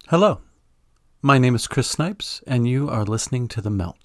Hello, my name is Chris Snipes, and you are listening to The Melt.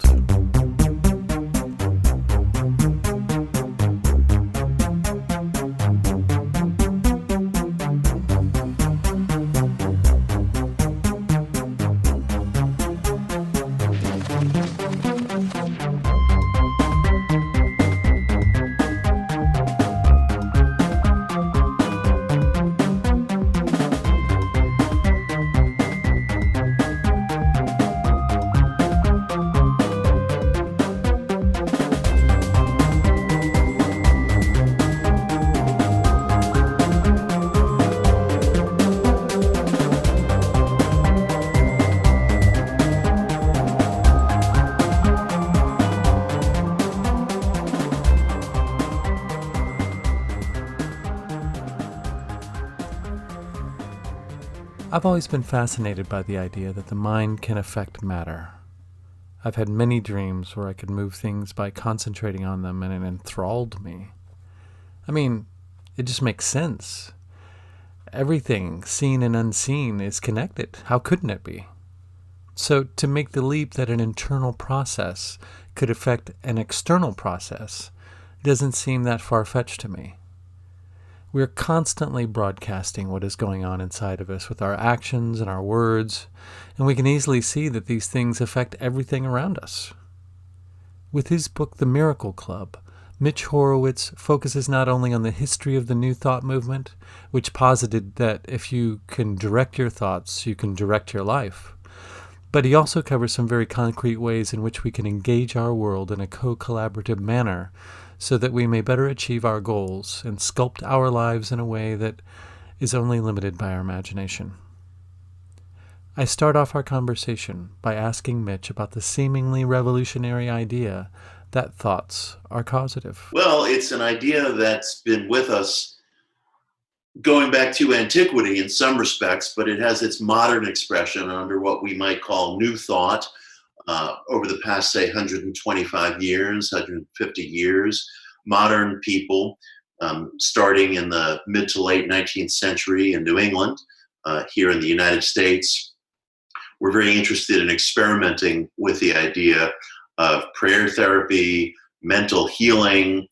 I've always been fascinated by the idea that the mind can affect matter. I've had many dreams where I could move things by concentrating on them, and it enthralled me. I mean, it just makes sense. Everything, seen and unseen, is connected. How couldn't it be? So to make the leap that an internal process could affect an external process doesn't seem that far-fetched to me. We're constantly broadcasting what is going on inside of us with our actions and our words, and we can easily see that these things affect everything around us. With his book, The Miracle Club, Mitch Horowitz focuses not only on the history of the New Thought movement, which posited that if you can direct your thoughts, you can direct your life, but he also covers some very concrete ways in which we can engage our world in a co-collaborative manner so that we may better achieve our goals and sculpt our lives in a way that is only limited by our imagination. I start off our conversation by asking Mitch about the seemingly revolutionary idea that thoughts are causative. Well, it's an idea that's been with us going back to antiquity in some respects, but it has its modern expression under what we might call New Thought. Over the past, say, 125 years, 150 years, modern people, starting in the mid to late 19th century in New England, here in the United States, were very interested in experimenting with the idea of prayer therapy, mental healing,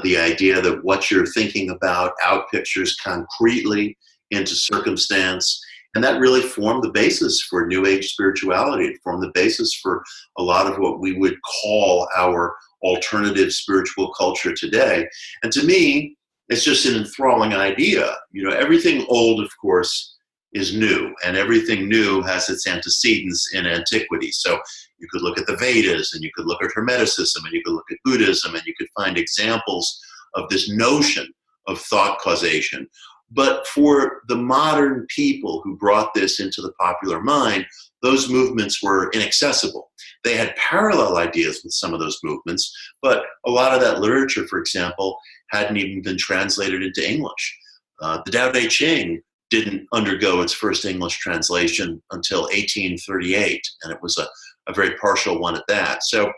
the idea that what you're thinking about outpictures concretely into circumstance. And that really formed the basis for New Age spirituality. It formed the basis for a lot of what we would call our alternative spiritual culture today. And to me, it's just an enthralling idea. You know, everything old, of course, is new, and everything new has its antecedents in antiquity. So you could look at the Vedas, and you could look at Hermeticism, and you could look at Buddhism, and you could find examples of this notion of thought causation. But for the modern people who brought this into the popular mind, those movements were inaccessible. They had parallel ideas with some of those movements, but a lot of that literature, for example, hadn't even been translated into English. The Tao Te Ching didn't undergo its first English translation until 1838, and it was a very partial one at that. So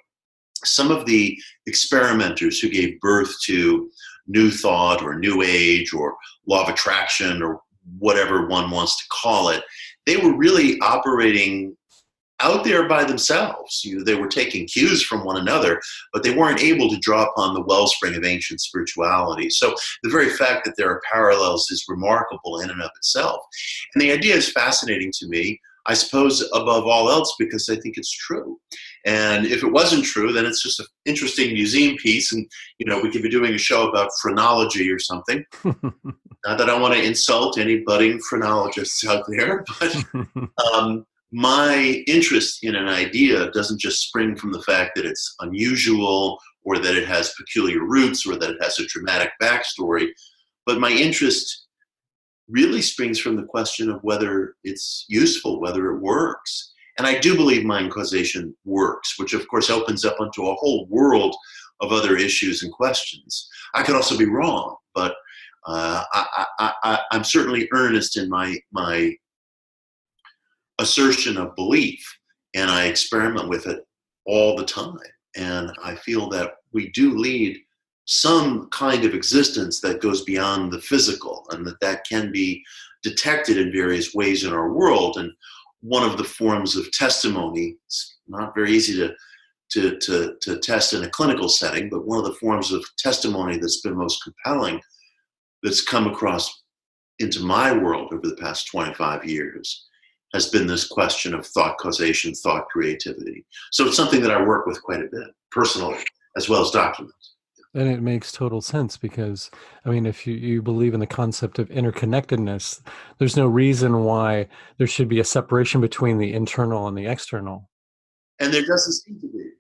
some of the experimenters who gave birth to New Thought or New Age or Law of Attraction or whatever one wants to call it, they were really operating out there by themselves. They were taking cues from one another, but they weren't able to draw upon the wellspring of ancient spirituality. So the very fact that there are parallels is remarkable in and of itself. And the idea is fascinating to me, I suppose, above all else, because I think it's true. And if it wasn't true, then it's just an interesting museum piece. And, we could be doing a show about phrenology or something. Not that I want to insult any budding phrenologists out there, but my interest in an idea doesn't just spring from the fact that it's unusual or that it has peculiar roots or that it has a dramatic backstory, but my interest really springs from the question of whether it's useful, whether it works. And I do believe mind causation works, which of course opens up onto a whole world of other issues and questions. I could also be wrong, but I'm certainly earnest in my assertion of belief, and I experiment with it all the time. And I feel that we do lead some kind of existence that goes beyond the physical, and that can be detected in various ways in our world. And one of the forms of testimony. It's not very easy to test in a clinical setting, but one of the forms of testimony that's been most compelling that's come across into my world over the past 25 years has been this question of thought causation, thought creativity. So it's something that I work with quite a bit, personally, as well as document. And it makes total sense because, I mean, if you believe in the concept of interconnectedness, there's no reason why there should be a separation between the internal and the external. And there doesn't seem to be.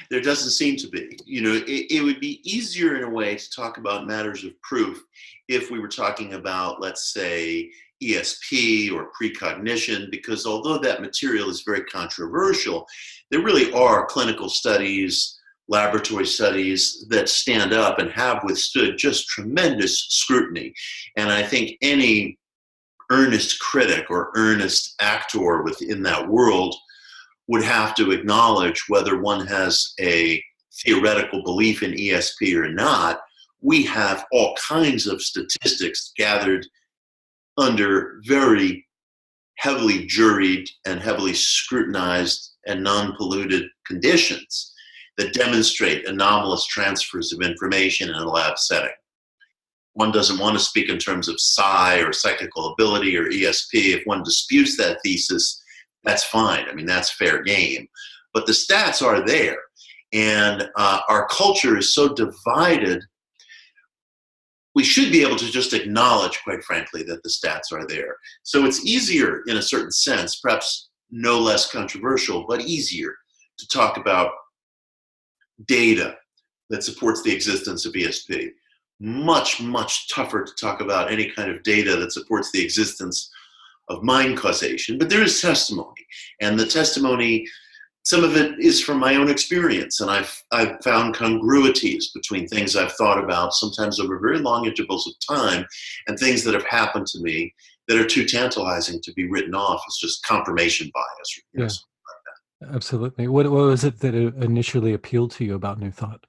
There doesn't seem to be. You know, it would be easier in a way to talk about matters of proof if we were talking about, let's say, ESP or precognition, because although that material is very controversial, there really are clinical studies, laboratory studies that stand up and have withstood just tremendous scrutiny. And I think any earnest critic or earnest actor within that world would have to acknowledge, whether one has a theoretical belief in ESP or not, we have all kinds of statistics gathered under very heavily juried and heavily scrutinized and non-polluted conditions that demonstrate anomalous transfers of information in a lab setting. One doesn't want to speak in terms of psi or psychical ability or ESP. If one disputes that thesis, that's fine. I mean, that's fair game. But the stats are there. And our culture is so divided, we should be able to just acknowledge, quite frankly, that the stats are there. So it's easier, in a certain sense, perhaps no less controversial, but easier to talk about data that supports the existence of ESP. Much, much tougher to talk about any kind of data that supports the existence of mind causation, but there is testimony. And the testimony, some of it is from my own experience, and I've found congruities between things I've thought about, sometimes over very long intervals of time, and things that have happened to me that are too tantalizing to be written off as just confirmation bias. Yes, yeah, absolutely. What was it that initially appealed to you about New Thought?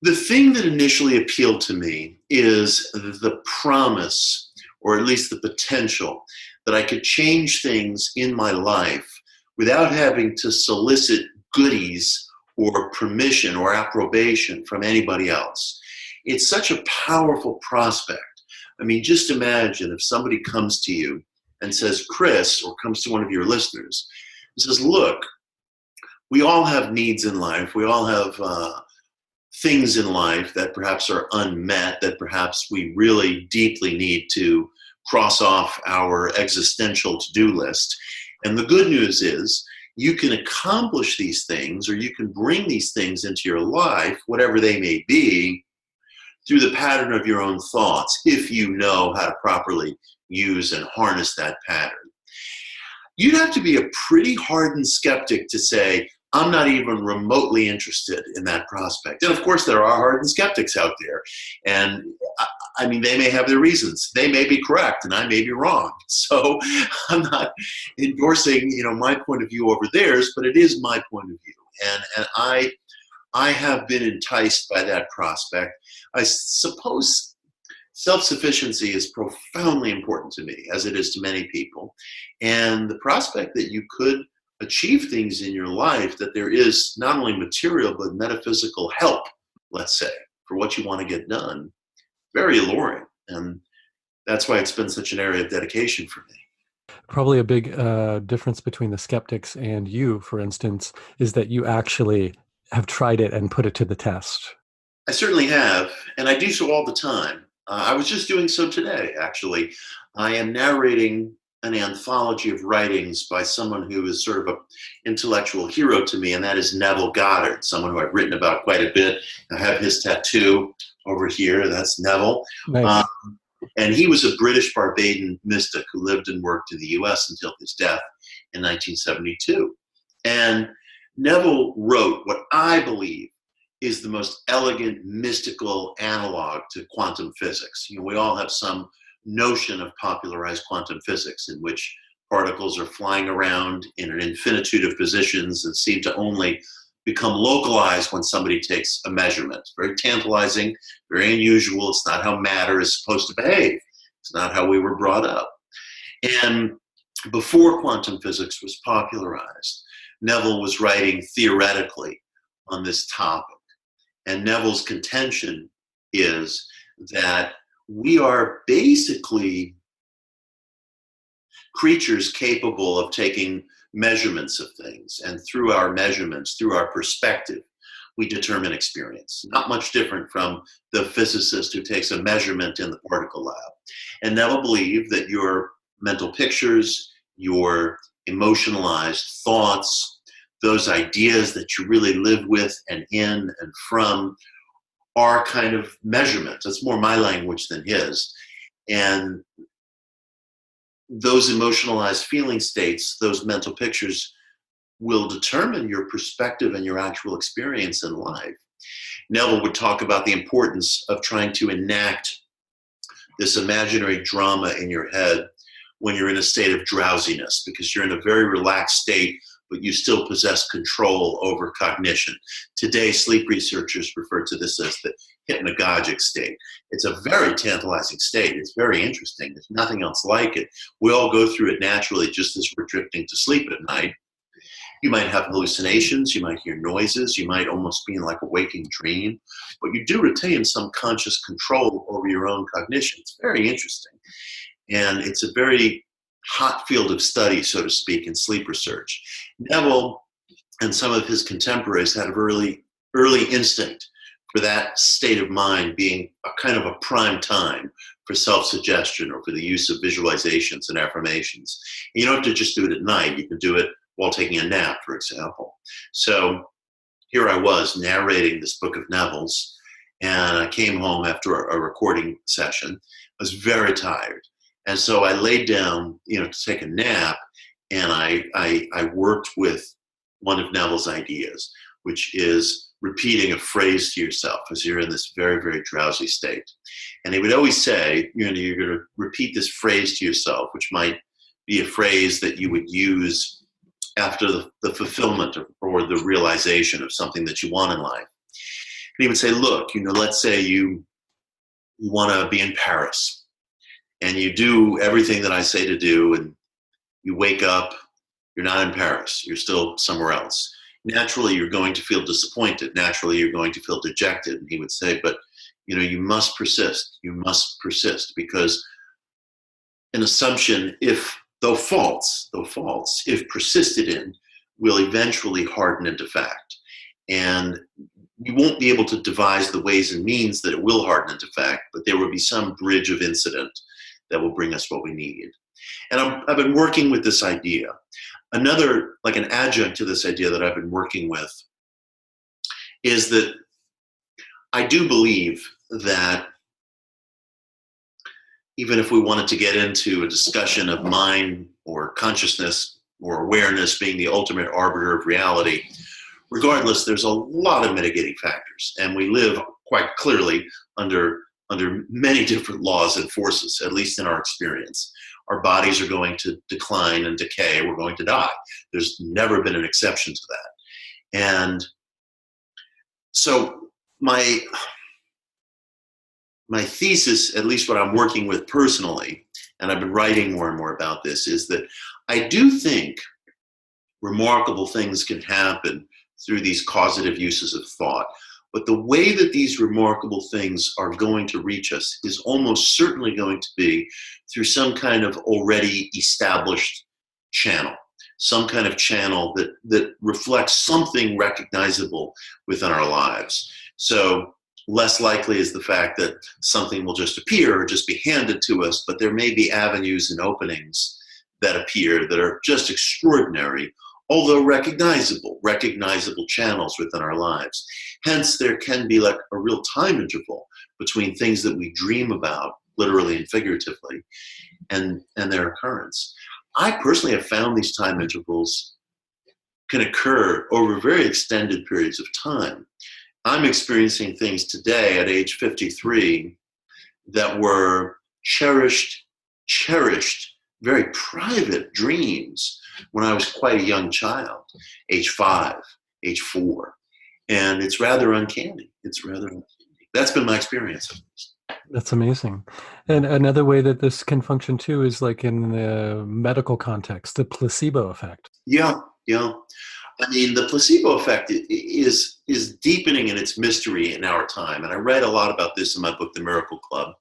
The thing that initially appealed to me is the promise, or at least the potential, that I could change things in my life without having to solicit goodies or permission or approbation from anybody else. It's such a powerful prospect. I mean, just imagine if somebody comes to you and says, Chris, or comes to one of your listeners and says, look, we all have needs in life. We all have things in life that perhaps are unmet, that perhaps we really deeply need to cross off our existential to-do list. And the good news is you can accomplish these things, or you can bring these things into your life, whatever they may be, through the pattern of your own thoughts, if you know how to properly use and harness that pattern. You'd have to be a pretty hardened skeptic to say, I'm not even remotely interested in that prospect. And of course, there are hardened skeptics out there. And I mean, they may have their reasons. They may be correct and I may be wrong. So I'm not endorsing, my point of view over theirs, but it is my point of view. And I have been enticed by that prospect. I suppose self-sufficiency is profoundly important to me, as it is to many people. And the prospect that you could achieve things in your life, that there is not only material but metaphysical help, let's say, for what you want to get done, very alluring. And that's why it's been such an area of dedication for me. Probably a big difference between the skeptics and you, for instance, is that you actually have tried it and put it to the test. I certainly have, and I do so all the time. I was just doing so today, actually. I am narrating an anthology of writings by someone who is sort of an intellectual hero to me, and that is Neville Goddard, someone who I've written about quite a bit. I have his tattoo over here. That's Neville. Nice. And he was a British Barbadian mystic who lived and worked in the US until his death in 1972. And Neville wrote what I believe is the most elegant mystical analog to quantum physics. We all have some notion of popularized quantum physics in which particles are flying around in an infinitude of positions and seem to only become localized when somebody takes a measurement. Very tantalizing, very unusual. It's not how matter is supposed to behave. It's not how we were brought up. And before quantum physics was popularized, Neville was writing theoretically on this topic. And Neville's contention is that we are basically creatures capable of taking measurements of things. And through our measurements, through our perspective, we determine experience. Not much different from the physicist who takes a measurement in the particle lab. And Neville believed that your mental pictures, your emotionalized thoughts, those ideas that you really live with and in and from are kind of measurements. That's more my language than his. And those emotionalized feeling states, those mental pictures, will determine your perspective and your actual experience in life. Neville would talk about the importance of trying to enact this imaginary drama in your head when you're in a state of drowsiness, because you're in a very relaxed state, but you still possess control over cognition. Today, sleep researchers refer to this as the hypnagogic state. It's a very tantalizing state. It's very interesting. There's nothing else like it. We all go through it naturally just as we're drifting to sleep at night. You might have hallucinations, you might hear noises, you might almost be in like a waking dream, but you do retain some conscious control over your own cognition. It's very interesting. And it's a very hot field of study, so to speak, in sleep research. Neville and some of his contemporaries had an early instinct for that state of mind being a kind of a prime time for self-suggestion or for the use of visualizations and affirmations. And you don't have to just do it at night. You can do it while taking a nap, for example. So here I was narrating this book of Neville's, and I came home after a recording session. I was very tired. And so I laid down, to take a nap, and I worked with one of Neville's ideas, which is repeating a phrase to yourself as you're in this very, very drowsy state. And he would always say, you're going to repeat this phrase to yourself, which might be a phrase that you would use after the fulfillment or the realization of something that you want in life. And he would say, look, let's say you want to be in Paris, and you do everything that I say to do, and you wake up, you're not in Paris, you're still somewhere else. Naturally, you're going to feel disappointed. Naturally, you're going to feel dejected. And he would say, but you must persist. You must persist, because an assumption, though false, if persisted in, will eventually harden into fact. And you won't be able to devise the ways and means that it will harden into fact, but there will be some bridge of incident that will bring us what we need. And I've been working with this idea. Another, like an adjunct to this idea that I've been working with, is that I do believe that even if we wanted to get into a discussion of mind or consciousness or awareness being the ultimate arbiter of reality, regardless, there's a lot of mitigating factors. And we live quite clearly under many different laws and forces, at least in our experience. Our bodies are going to decline and decay. We're going to die. There's never been an exception to that. And so my thesis, at least what I'm working with personally, and I've been writing more and more about this, is that I do think remarkable things can happen through these causative uses of thought. But the way that these remarkable things are going to reach us is almost certainly going to be through some kind of already established channel, some kind of channel that reflects something recognizable within our lives. So less likely is the fact that something will just appear or just be handed to us, but there may be avenues and openings that appear that are just extraordinary, although recognizable channels within our lives. Hence, there can be like a real time interval between things that we dream about, literally and figuratively, and their occurrence. I personally have found these time intervals can occur over very extended periods of time. I'm experiencing things today at age 53 that were cherished, very private dreams when I was quite a young child, age 5, age 4. And it's rather uncanny. That's been my experience. That's amazing. And another way that this can function too is like in the medical context, the placebo effect. Yeah, yeah. I mean, the placebo effect is deepening in its mystery in our time, and I read a lot about this in my book, The Miracle Club.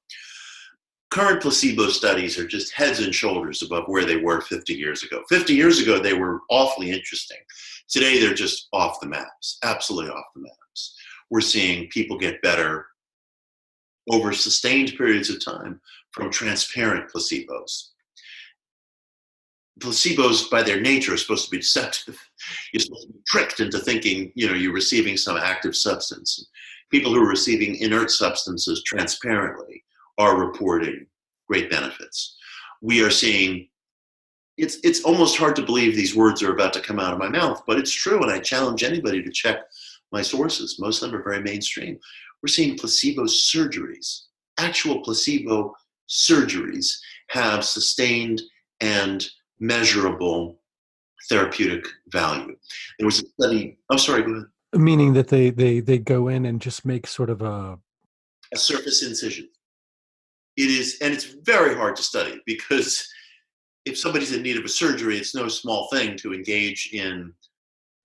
Current placebo studies are just heads and shoulders above where they were 50 years ago. 50 years ago, they were awfully interesting. Today, they're just off the maps, absolutely off the maps. We're seeing people get better over sustained periods of time from transparent placebos. Placebos, by their nature, are supposed to be deceptive. You're supposed to be tricked into thinking, you're receiving some active substance. People who are receiving inert substances transparently are reporting great benefits. We are seeing, it's almost hard to believe these words are about to come out of my mouth, but it's true, and I challenge anybody to check my sources. Most of them are very mainstream. We're seeing placebo surgeries. Actual placebo surgeries have sustained and measurable therapeutic value. There was a study, I'm sorry, go ahead. Meaning that they go in and just make sort of A surface incision. It is, and it's very hard to study because if somebody's in need of a surgery, it's no small thing to engage in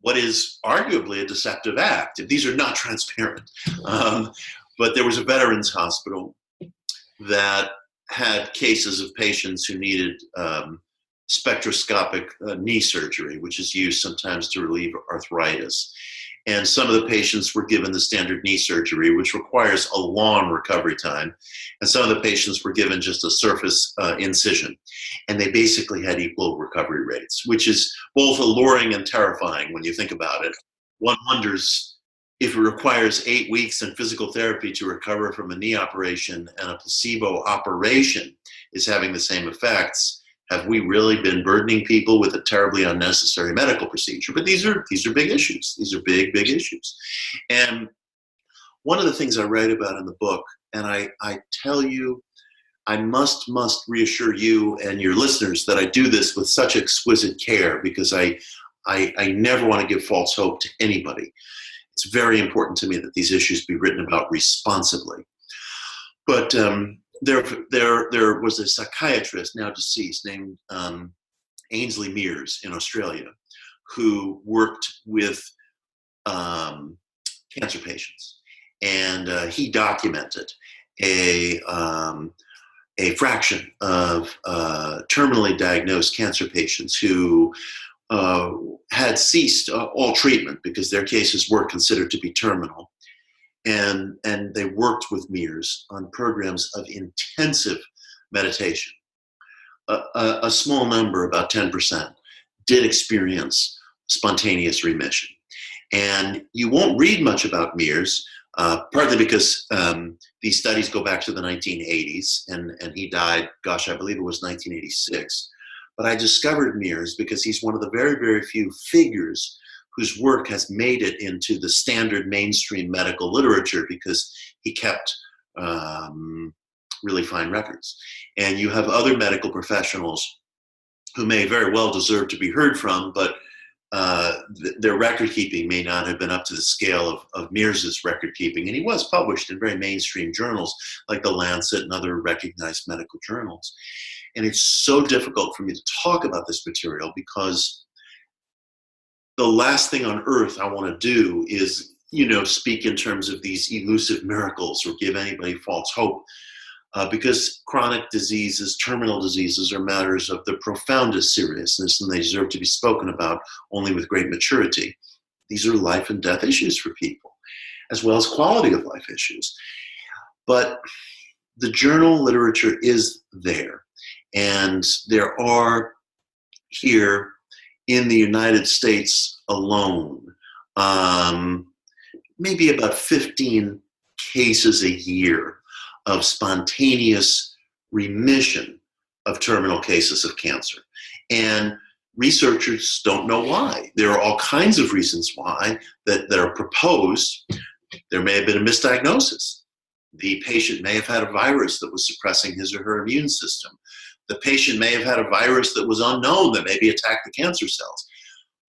what is arguably a deceptive act. These are not transparent. But there was a veterans hospital that had cases of patients who needed spectroscopic knee surgery, which is used sometimes to relieve arthritis. And some of the patients were given the standard knee surgery, which requires a long recovery time. And some of the patients were given just a surface incision. And they basically had equal recovery rates, which is both alluring and terrifying when you think about it. One wonders if it requires 8 weeks in physical therapy to recover from a knee operation and a placebo operation is having the same effects. Have we really been burdening people with a terribly unnecessary medical procedure? But these are big issues. These are big issues. And one of the things I write about in the book, and I tell you, I must reassure you and your listeners that I do this with such exquisite care because I never want to give false hope to anybody. It's very important to me that these issues be written about responsibly. But there was a psychiatrist, now deceased, named Ainsley Mears in Australia, who worked with cancer patients, and he documented a fraction of terminally diagnosed cancer patients who had ceased all treatment because their cases were considered to be terminal. And they worked with Mears on programs of intensive meditation. A small number, about 10%, did experience spontaneous remission. And you won't read much about Mears, partly because these studies go back to the 1980s, and he died, I believe it was 1986. But I discovered Mears because he's one of the very few figures whose work has made it into the standard mainstream medical literature because he kept really fine records. And you have other medical professionals who may very well deserve to be heard from, but their record keeping may not have been up to the scale of Mears's record keeping. And he was published in very mainstream journals like The Lancet and other recognized medical journals. And it's so difficult for me to talk about this material because the last thing on earth I want to do is, speak in terms of these elusive miracles or give anybody false hope, because chronic diseases, terminal diseases, are matters of the profoundest seriousness, and they deserve to be spoken about only with great maturity. These are life and death issues for people, as well as quality of life issues. But the journal literature is there, and there are here in the United States alone, maybe about 15 cases a year of spontaneous remission of terminal cases of cancer. And researchers don't know why. There are all kinds of reasons why that are proposed. There may have been a misdiagnosis. The patient may have had a virus that was suppressing his or her immune system. The patient may have had a virus that was unknown that maybe attacked the cancer cells.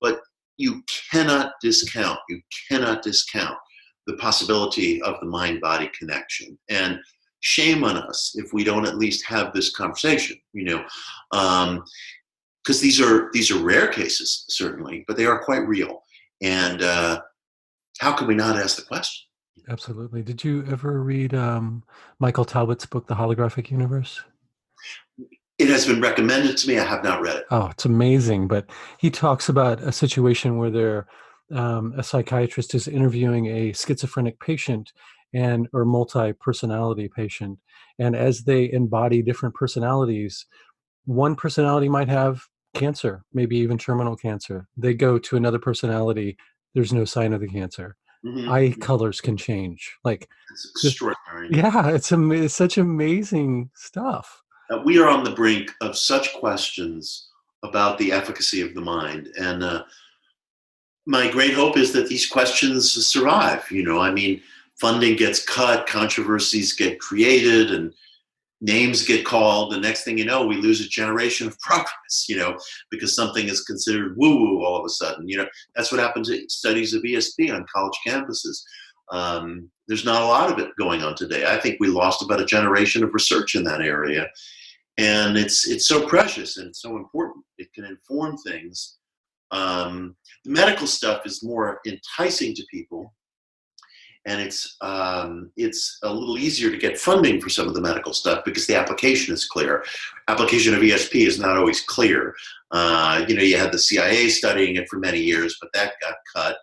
But you cannot discount the possibility of the mind-body connection. And shame on us if we don't at least have this conversation, because these are rare cases, certainly, but they are quite real. And how can we not ask the question? Absolutely. Did you ever read Michael Talbot's book, The Holographic Universe? It has been recommended to me. I have not read it. Oh, it's amazing. But he talks about a situation where a psychiatrist is interviewing a schizophrenic patient or multi-personality patient. And as they embody different personalities, one personality might have cancer, maybe even terminal cancer. They go to another personality, there's no sign of the cancer. Eye Mm-hmm. colors can change. Like, It's extraordinary. yeah, it's such amazing stuff. We are on the brink of such questions about the efficacy of the mind. And my great hope is that these questions survive. I mean, funding gets cut, controversies get created, and names get called. The next thing you know, we lose a generation of progress, because something is considered woo-woo all of a sudden. That's what happened to studies of ESP on college campuses. There's not a lot of it going on today. I think we lost about a generation of research in that area. And it's so precious and it's so important. It can inform things. The medical stuff is more enticing to people, and it's a little easier to get funding for some of the medical stuff because the application is clear. Application of ESP is not always clear. You had the CIA studying it for many years, but that got cut.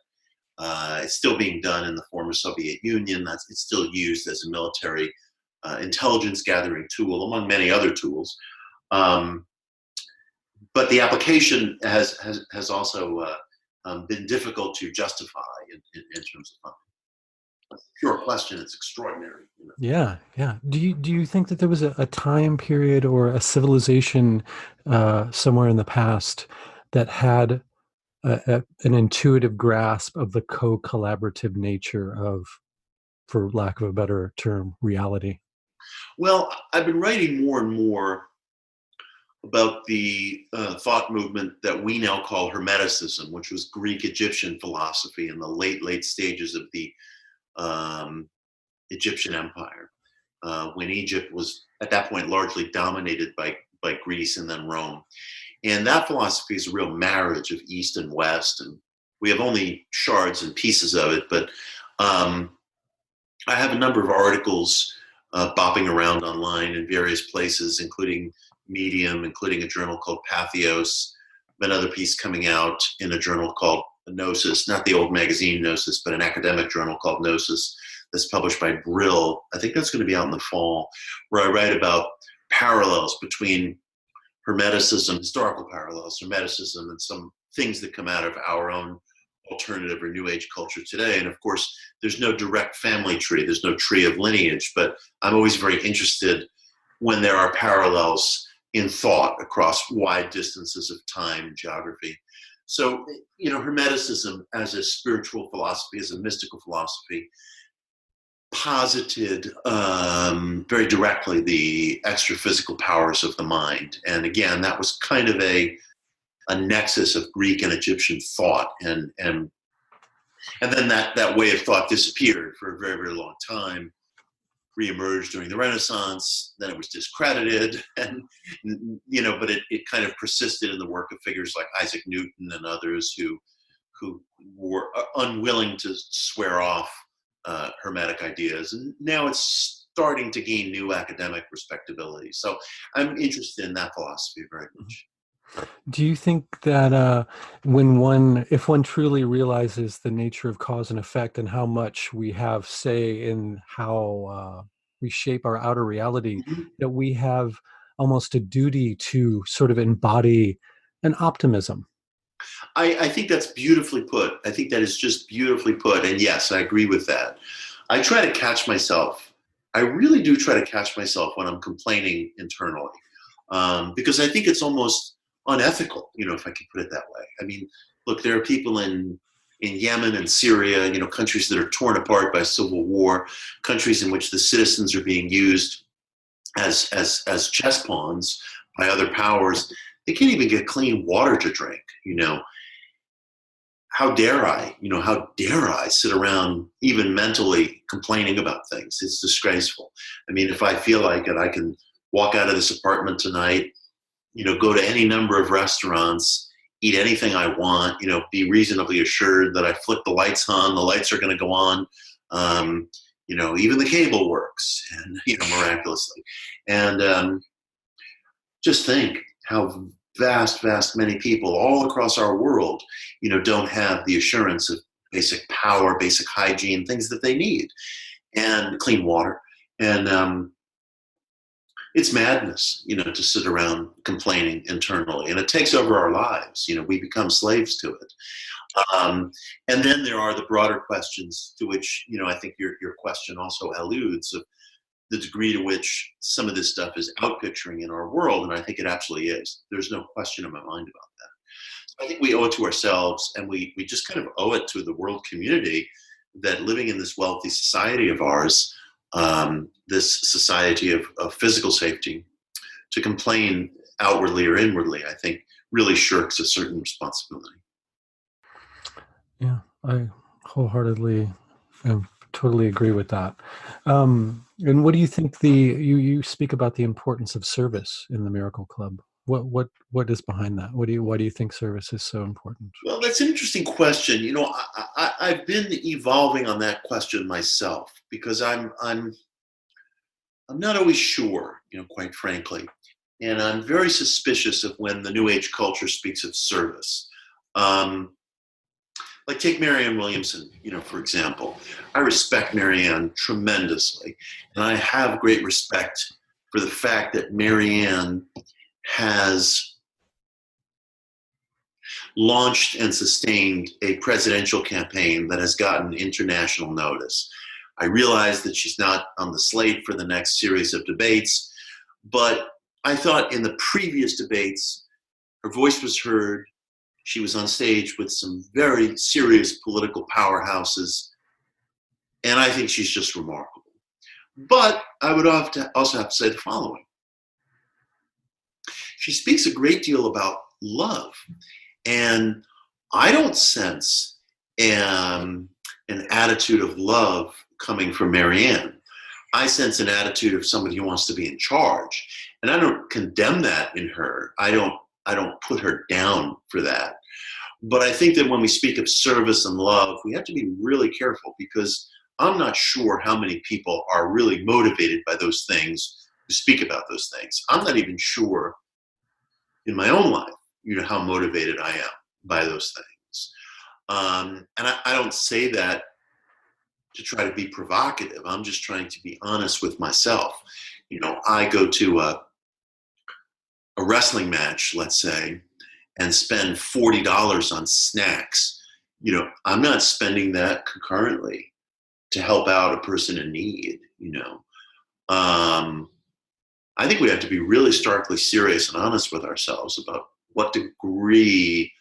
It's still being done in the former Soviet Union. It's still used as a military intelligence gathering tool, among many other tools. But the application has also been difficult to justify in terms of funding. Pure question, it's extraordinary. Yeah, yeah. Do you think that there was a time period or a civilization somewhere in the past that had an intuitive grasp of the co-collaborative nature of, for lack of a better term, reality? Well, I've been writing more and more about the thought movement that we now call Hermeticism, which was Greek Egyptian philosophy in the late stages of the Egyptian Empire, when Egypt was at that point largely dominated by Greece and then Rome. And that philosophy is a real marriage of East and West, and we have only shards and pieces of it, but I have a number of articles bopping around online in various places, including Medium, including a journal called Pathos, another piece coming out in a journal called Gnosis, not the old magazine Gnosis, but an academic journal called Gnosis that's published by Brill. I think that's going to be out in the fall, where I write about parallels between Hermeticism, historical parallels, Hermeticism, and some things that come out of our own alternative or New Age culture today. And of course, there's no direct family tree. There's no tree of lineage, but I'm always very interested when there are parallels in thought across wide distances of time and geography. So, Hermeticism as a spiritual philosophy, as a mystical philosophy, posited very directly the extra-physical powers of the mind. And again, that was kind of a nexus of Greek and Egyptian thought. And then that way of thought disappeared for a very, very long time, reemerged during the Renaissance, then it was discredited, and but it kind of persisted in the work of figures like Isaac Newton and others who were unwilling to swear off Hermetic ideas, and now it's starting to gain new academic respectability. So I'm interested in that philosophy very much. Do you think that if one truly realizes the nature of cause and effect and how much we have say in how we shape our outer reality, Mm-hmm. that we have almost a duty to sort of embody an optimism? I think that's beautifully put. I think that is just beautifully put. And yes, I agree with that. I try to catch myself. I really do try to catch myself when I'm complaining internally, because I think it's almost unethical, if I can put it that way. I mean, look, there are people in Yemen and Syria, countries that are torn apart by civil war, countries in which the citizens are being used as chess pawns by other powers. They can't even get clean water to drink. how dare I, how dare I sit around even mentally complaining about things? It's disgraceful. I mean, if I feel like it, I can walk out of this apartment tonight, go to any number of restaurants, eat anything I want, be reasonably assured that I flick the lights on, the lights are going to go on. Even the cable works, and, miraculously. And just think how vast many people all across our world, don't have the assurance of basic power, basic hygiene, things that they need, and clean water. And it's madness, to sit around complaining internally, and it takes over our lives. We become slaves to it. And then there are the broader questions to which, I think your question also alludes, of the degree to which some of this stuff is outpicturing in our world, and I think it absolutely is. There's no question in my mind about that. So I think we owe it to ourselves, and we just kind of owe it to the world community, that living in this wealthy society of ours, this society of physical safety, to complain outwardly or inwardly, I think really shirks a certain responsibility. Yeah, I wholeheartedly and totally agree with that. And what do you think you speak about the importance of service in the Miracle Club? What is behind that? Why do you think service is so important? Well, that's an interesting question. I've been evolving on that question myself, because I'm not always sure, quite frankly. And I'm very suspicious of when the New Age culture speaks of service. Like take Marianne Williamson, for example. I respect Marianne tremendously, and I have great respect for the fact that Marianne has launched and sustained a presidential campaign that has gotten international notice. I realize that she's not on the slate for the next series of debates, but I thought in the previous debates, her voice was heard. She was on stage with some very serious political powerhouses, and I think she's just remarkable. But I would also have to say the following. She speaks a great deal about love, and I don't sense an attitude of love coming from Marianne. I sense an attitude of somebody who wants to be in charge, and I don't condemn that in her. I don't put her down for that. But I think that when we speak of service and love, we have to be really careful, because I'm not sure how many people are really motivated by those things who speak about those things. I'm not even sure in my own life, how motivated I am by those things. And I don't say that to try to be provocative. I'm just trying to be honest with myself. I go to a wrestling match, let's say, and spend $40 on snacks. I'm not spending that concurrently to help out a person in need. I think we have to be really starkly serious and honest with ourselves about what degree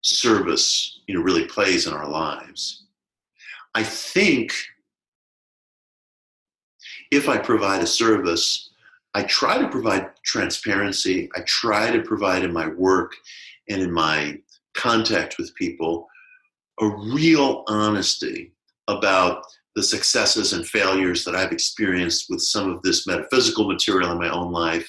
service, really plays in our lives. I think if I provide a service, I try to provide transparency. I try to provide in my work and in my contact with people a real honesty about the successes and failures that I've experienced with some of this metaphysical material in my own life,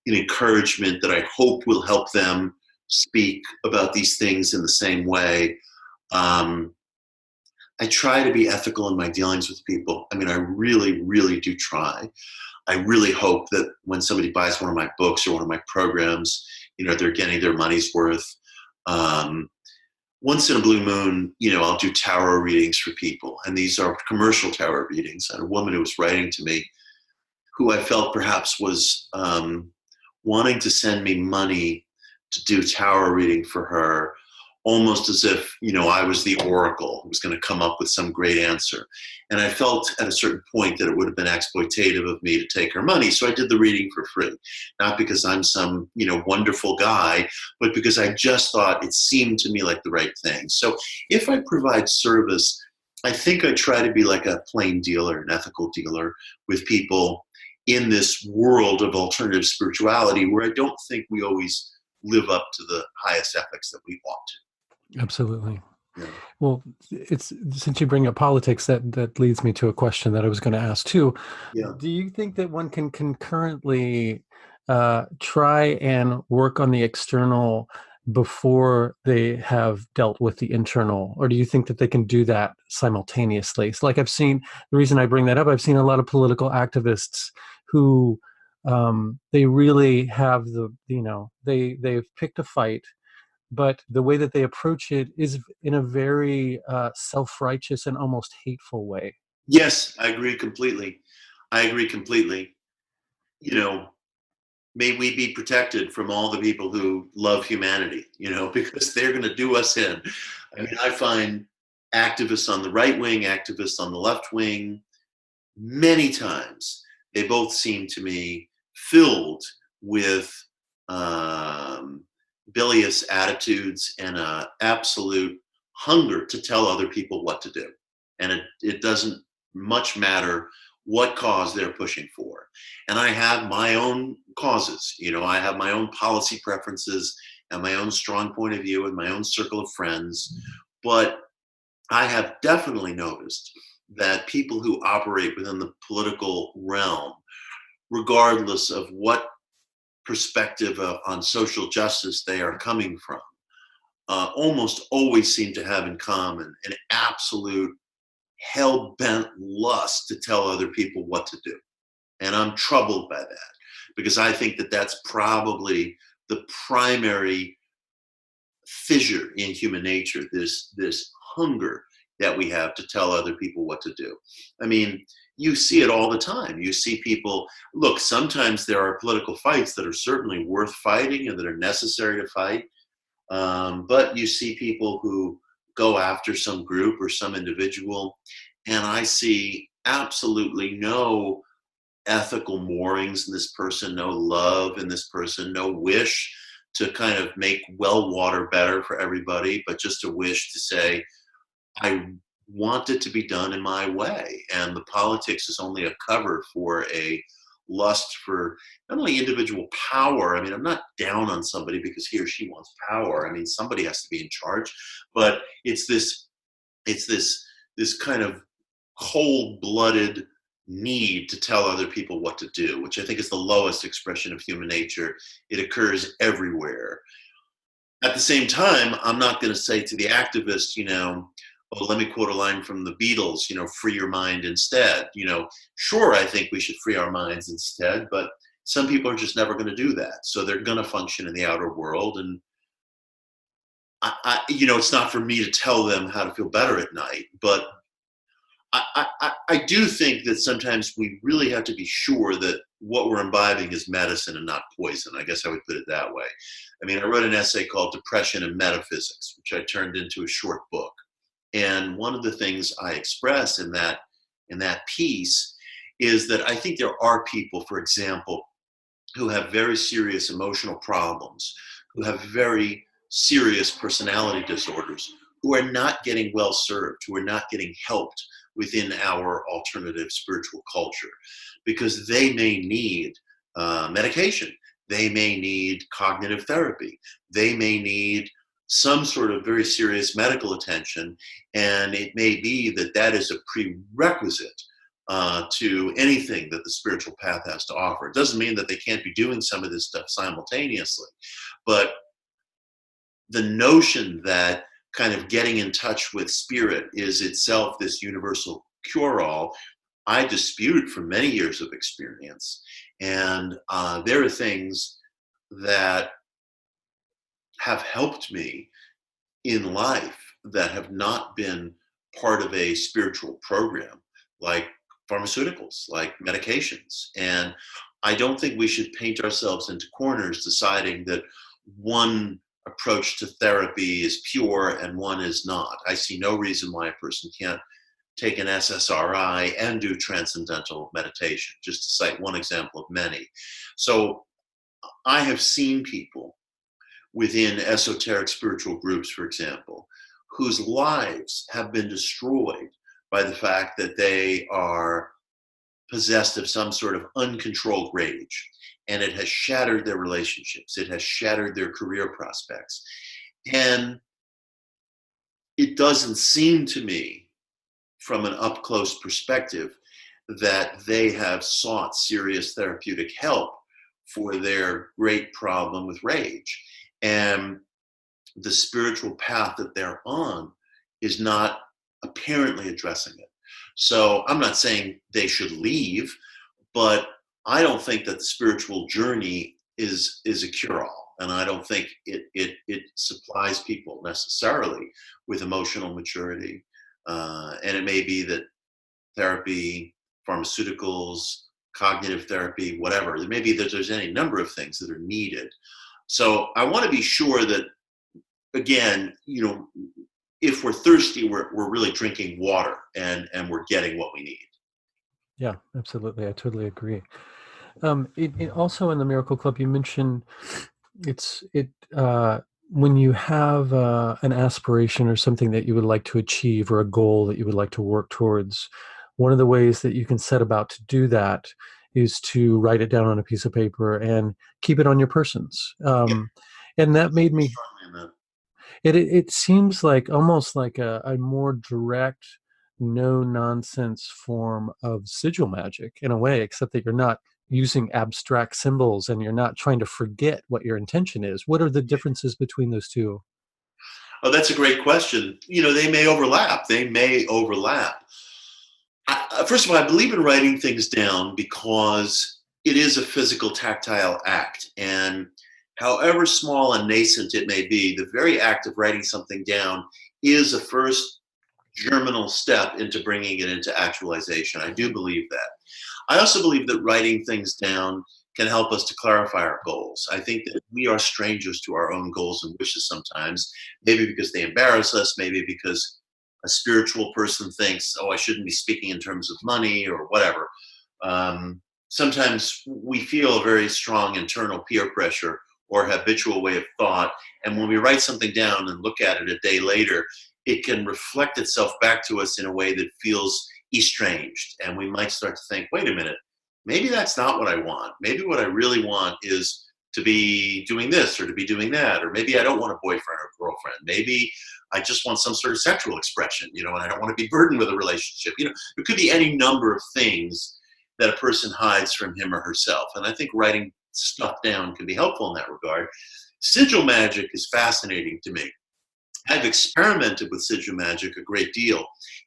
an encouragement that I hope will help them speak about these things in the same way. I try to be ethical in my dealings with people. I mean, I really, really do try. I really hope that when somebody buys one of my books or one of my programs, they're getting their money's worth. Once in a blue moon, I'll do tarot readings for people. And these are commercial tarot readings. And a woman who was writing to me, who I felt perhaps was wanting to send me money to do tarot reading for her, almost as if, I was the oracle who was going to come up with some great answer. And I felt at a certain point that it would have been exploitative of me to take her money. So I did the reading for free, not because I'm some, wonderful guy, but because I just thought it seemed to me like the right thing. So if I provide service, I think I try to be like a plain dealer, an ethical dealer with people in this world of alternative spirituality, where I don't think we always live up to the highest ethics that we ought to. Absolutely. Yeah. Well, it's since you bring up politics, that leads me to a question that I was going to ask too. Yeah. Do you think that one can concurrently try and work on the external before they have dealt with the internal, or do you think that they can do that simultaneously? So, like I've seen, the reason I bring that up, I've seen a lot of political activists who they really have they've picked a fight, but the way that they approach it is in a very self-righteous and almost hateful way. Yes, I agree completely. I agree completely. You know, may we be protected from all the people who love humanity, because they're going to do us in. I mean, I find activists on the right wing, activists on the left wing, many times, they both seem to me filled with um, bilious attitudes and a absolute hunger to tell other people what to do. And it doesn't much matter what cause they're pushing for. And I have my own causes, I have my own policy preferences and my own strong point of view and my own circle of friends. But I have definitely noticed that people who operate within the political realm, regardless of what perspective on social justice they are coming from, almost always seem to have in common an absolute hell bent lust to tell other people what to do. And I'm troubled by that because I think that that's probably the primary fissure in human nature, this hunger that we have to tell other people what to do. I mean, you see it all the time. You see people, look, sometimes there are political fights that are certainly worth fighting and that are necessary to fight. But you see people who go after some group or some individual, and I see absolutely no ethical moorings in this person, no love in this person, no wish to kind of make well water better for everybody, but just a wish to say, I want it to be done in my way. And the politics is only a cover for a lust for not only individual power. I mean, I'm not down on somebody because he or she wants power. I mean, somebody has to be in charge, but it's this kind of cold-blooded need to tell other people what to do, which I think is the lowest expression of human nature. It occurs everywhere. At the same time, I'm not going to say to the activist, oh, let me quote a line from the Beatles, free your mind instead. Sure, I think we should free our minds instead, but some people are just never going to do that. So they're going to function in the outer world. And it's not for me to tell them how to feel better at night, but I do think that sometimes we really have to be sure that what we're imbibing is medicine and not poison. I guess I would put it that way. I mean, I wrote an essay called Depression and Metaphysics, which I turned into a short book. And one of the things I express in that piece is that I think there are people, for example, who have very serious emotional problems, who have very serious personality disorders, who are not getting well served, who are not getting helped within our alternative spiritual culture, because they may need medication, they may need cognitive therapy, they may need some sort of very serious medical attention, and it may be that that is a prerequisite to anything that the spiritual path has to offer. It doesn't mean that they can't be doing some of this stuff simultaneously, but the notion that kind of getting in touch with spirit is itself this universal cure-all, I dispute from many years of experience. And there are things that have helped me in life that have not been part of a spiritual program, like pharmaceuticals, like medications. And I don't think we should paint ourselves into corners deciding that one approach to therapy is pure and one is not. I see no reason why a person can't take an SSRI and do transcendental meditation, just to cite one example of many. So I have seen people within esoteric spiritual groups, for example, whose lives have been destroyed by the fact that they are possessed of some sort of uncontrolled rage. And it has shattered their relationships, it has shattered their career prospects. And it doesn't seem to me, from an up close perspective, that they have sought serious therapeutic help for their great problem with rage. And the spiritual path that they're on is not apparently addressing it. So I'm not saying they should leave, but I don't think that the spiritual journey is a cure-all, and I don't think it supplies people necessarily with emotional maturity. And it may be that therapy, pharmaceuticals, cognitive therapy, whatever, it may be that there's any number of things that are needed. So I want to be sure that, again, if we're thirsty, we're really drinking water, and we're getting what we need. Yeah, absolutely. I totally agree. It also in the Miracle Club, you mentioned when you have an aspiration or something that you would like to achieve or a goal that you would like to work towards, one of the ways that you can set about to do that is to write it down on a piece of paper and keep it on your persons. Yeah, And that made me, strongly in that. it seems like almost like a more direct, no nonsense form of sigil magic in a way, except that you're not using abstract symbols and you're not trying to forget what your intention is. What are the differences between those two? Oh, that's a great question. They may overlap. They may overlap. First of all, I believe in writing things down because it is a physical, tactile act. And however small and nascent it may be, the very act of writing something down is a first germinal step into bringing it into actualization. I do believe that. I also believe that writing things down can help us to clarify our goals. I think that we are strangers to our own goals and wishes sometimes, maybe because they embarrass us, maybe because a spiritual person thinks, oh, I shouldn't be speaking in terms of money or whatever. Sometimes we feel a very strong internal peer pressure or habitual way of thought. And when we write something down and look at it a day later, it can reflect itself back to us in a way that feels estranged. And we might start to think, wait a minute, maybe that's not what I want. Maybe what I really want is to be doing this or to be doing that. Or maybe I don't want a boyfriend or girlfriend. Maybe I just want some sort of sexual expression, and I don't want to be burdened with a relationship. It could be any number of things that a person hides from him or herself. And I think writing stuff down can be helpful in that regard. Sigil magic is fascinating to me. I've experimented with sigil magic a great deal.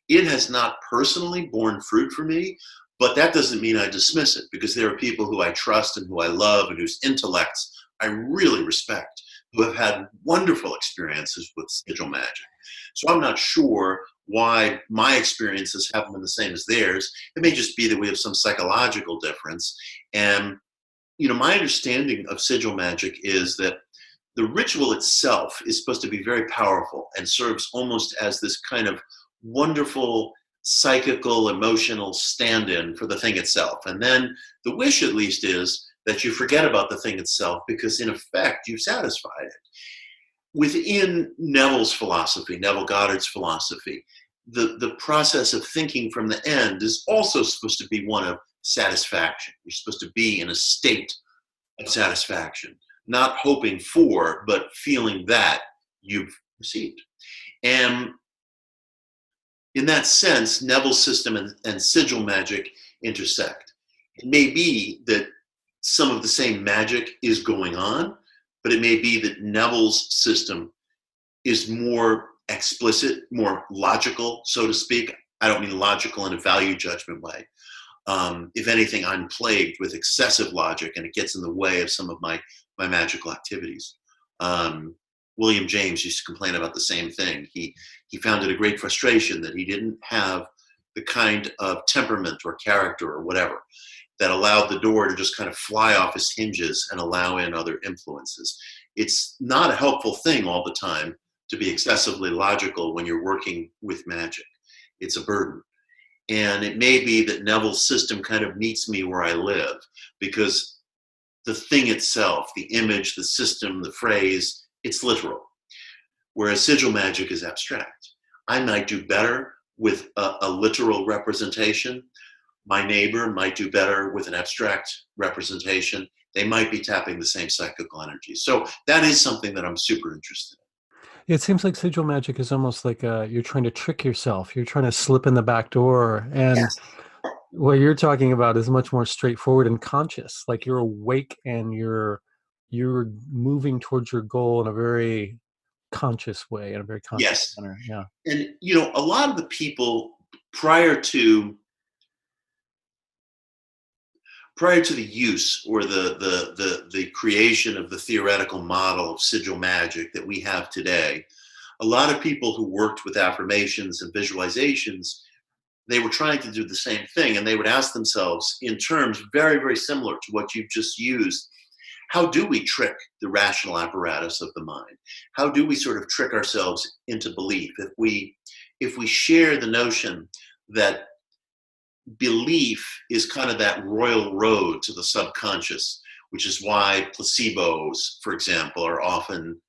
It has not personally borne fruit for me, but that doesn't mean I dismiss it, because there are people who I trust and who I love and whose intellects I really respect, who have had wonderful experiences with sigil magic. So I'm not sure why my experiences haven't been the same as theirs. It may just be that we have some psychological difference. And, my understanding of sigil magic is that the ritual itself is supposed to be very powerful and serves almost as this kind of wonderful psychical, emotional stand-in for the thing itself. And then the wish, at least, is that you forget about the thing itself, because in effect, you've satisfied it. Within Neville Goddard's philosophy, the process of thinking from the end is also supposed to be one of satisfaction. You're supposed to be in a state of satisfaction, not hoping for, but feeling that you've received. And in that sense, Neville's system and sigil magic intersect. It may be that some of the same magic is going on, but it may be that Neville's system is more explicit, more logical, so to speak. I don't mean logical in a value judgment way. If anything, I'm plagued with excessive logic, and it gets in the way of some of my magical activities. William James used to complain about the same thing. He found it a great frustration that he didn't have the kind of temperament or character or whatever that allowed the door to just kind of fly off its hinges and allow in other influences. It's not a helpful thing all the time to be excessively logical when you're working with magic. It's a burden. And it may be that Neville's system kind of meets me where I live, because the thing itself, the image, the system, the phrase, it's literal. Whereas sigil magic is abstract. I might do better with a literal representation. My neighbor might do better with an abstract representation. They might be tapping the same psychical energy. So that is something that I'm super interested in. It seems like sigil magic is almost like you're trying to trick yourself. You're trying to slip in the back door. And Yes. what you're talking about is much more straightforward and conscious. Like you're awake and you're moving towards your goal in a very conscious way, in a very conscious Yes. manner. Yeah. And a lot of the people prior to the use or the creation of the theoretical model of sigil magic that we have today, a lot of people who worked with affirmations and visualizations, they were trying to do the same thing, and they would ask themselves in terms very, very similar to what you've just used, how do we trick the rational apparatus of the mind? How do we sort of trick ourselves into belief? If we share the notion that belief is kind of that royal road to the subconscious, which is why placebos, for example, are often